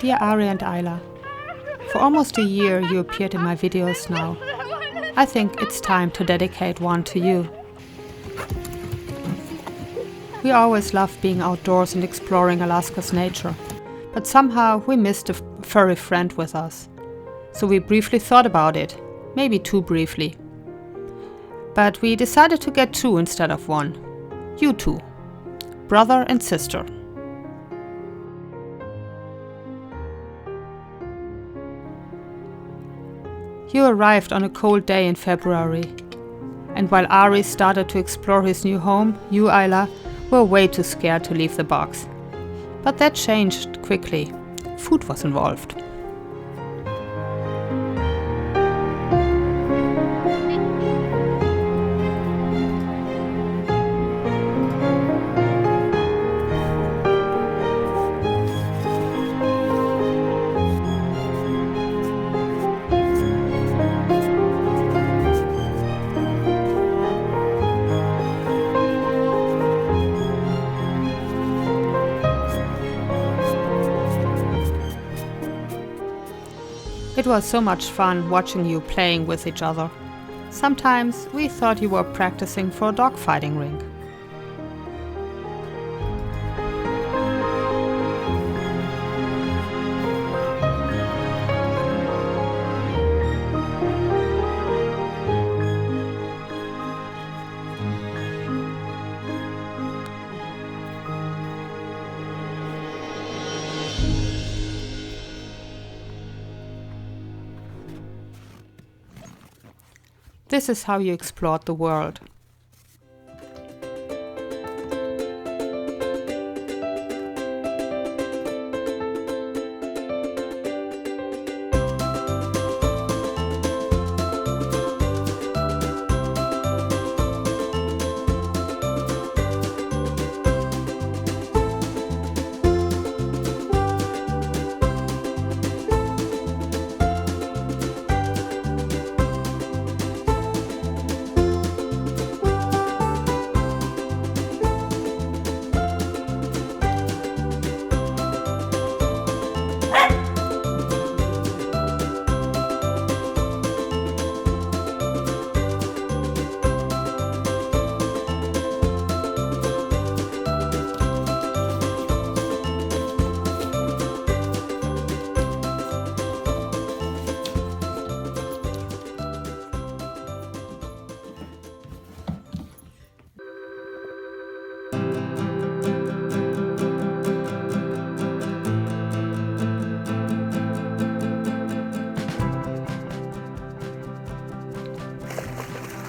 Dear Ari and Aila, for almost a year you appeared in my videos now. I think it's time to dedicate one to you. We always loved being outdoors and exploring Alaska's nature, but somehow we missed a furry friend with us. So we briefly thought about it, maybe too briefly. But we decided to get two instead of one. You two, brother and sister. You arrived on a cold day in February, and while Ari started to explore his new home, you, Aila, were way too scared to leave the box. But that changed quickly. Food was involved. It was so much fun watching you playing with each other. Sometimes we thought you were practicing for a dogfighting ring. This is how you explored the world.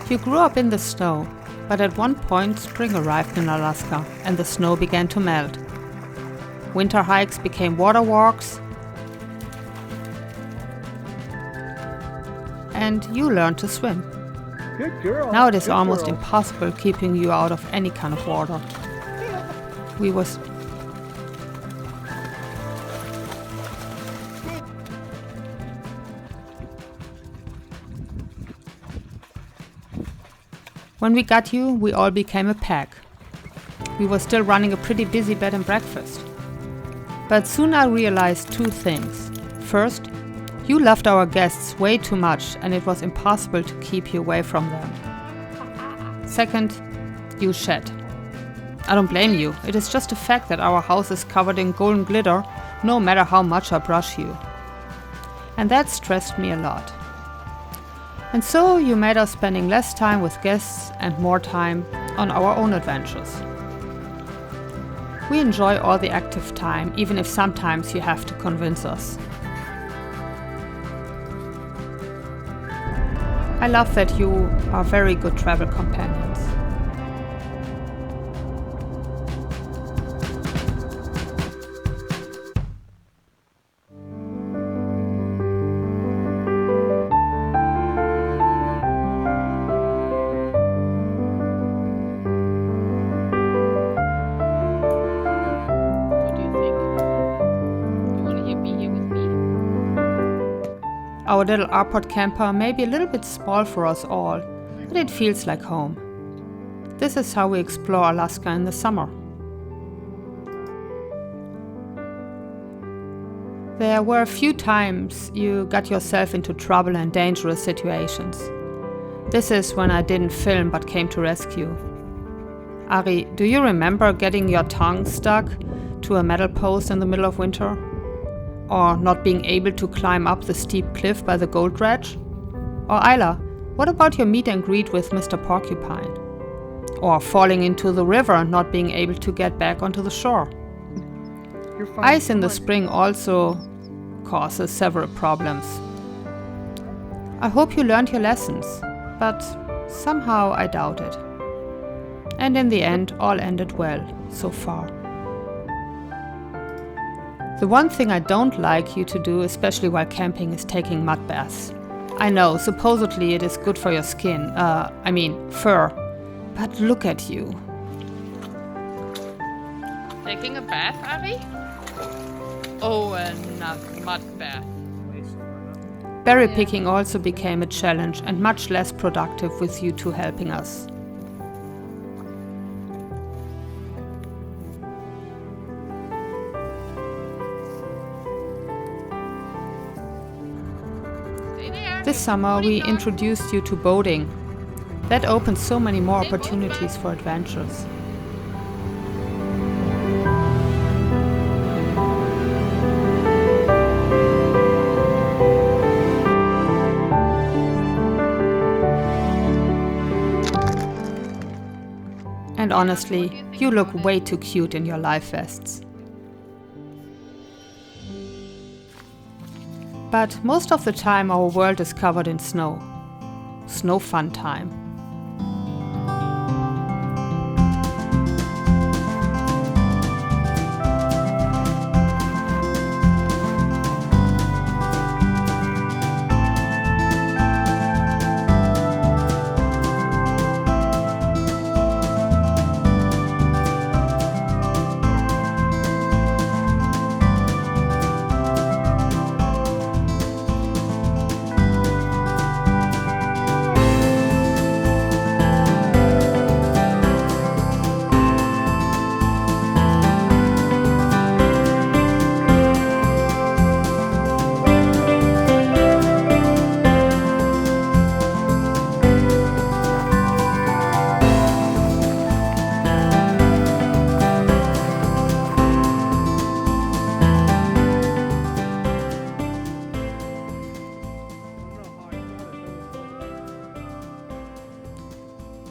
You grew up in the snow, but at one point spring arrived in Alaska and the snow began to melt. Winter hikes became water walks, and you learned to swim. Good girl. Now it is Good almost girl. impossible keeping you out of any kind of water. When we got you, we all became a pack. We were still running a pretty busy bed and breakfast. But soon I realized two things. First, you loved our guests way too much and it was impossible to keep you away from them. Second, you shed. I don't blame you. It is just a fact that our house is covered in golden glitter, no matter how much I brush you. And that stressed me a lot. And so you made us spending less time with guests and more time on our own adventures. We enjoy all the active time, even if sometimes you have to convince us. I love that you are very good travel companions. Our little airport camper may be a little bit small for us all, but it feels like home. This is how we explore Alaska in the summer. There were a few times you got yourself into trouble and dangerous situations. This is when I didn't film but came to rescue. Ari, do you remember getting your tongue stuck to a metal post in the middle of winter? Or not being able to climb up the steep cliff by the gold dredge? Or Aila, what about your meet and greet with Mr. Porcupine? Or falling into the river and not being able to get back onto the shore? Ice in the spring also causes several problems. I hope you learned your lessons, but somehow I doubt it. And in the end, all ended well, so far. The one thing I don't like you to do, especially while camping, is taking mud baths. I know, supposedly it is good for your skin, fur. But look at you. Taking a bath, Ari? Oh, a mud bath. Berry picking also became a challenge and much less productive with you two helping us. This summer we introduced you to boating. That opens so many more opportunities for adventures. And honestly, you look way too cute in your life vests. But most of the time our world is covered in snow. Snow fun time.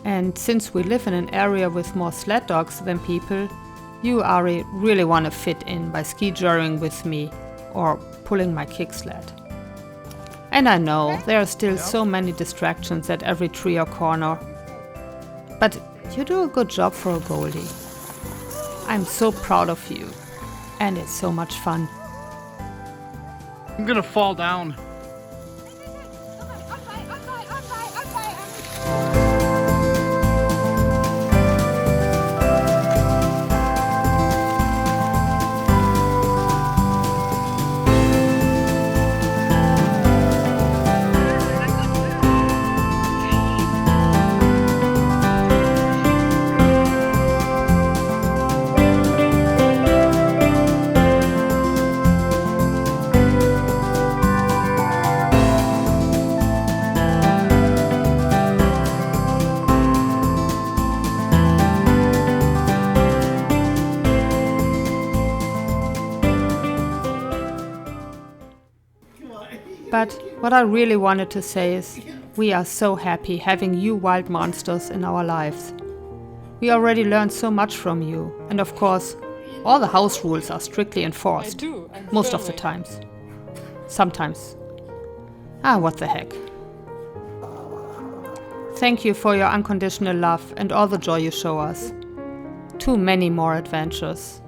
And since we live in an area with more sled dogs than people, you, Ari, really want to fit in by ski journeying with me or pulling my kick sled. And I know there are still so many distractions at every tree or corner, but you do a good job for a Goldie. I'm so proud of you, and it's so much fun. I'm gonna fall down. But what I really wanted to say is, we are so happy having you wild monsters in our lives. We already learned so much from you, and of course, all the house rules are strictly enforced. Most of the times. Sometimes. What the heck. Thank you for your unconditional love and all the joy you show us. Too many more adventures.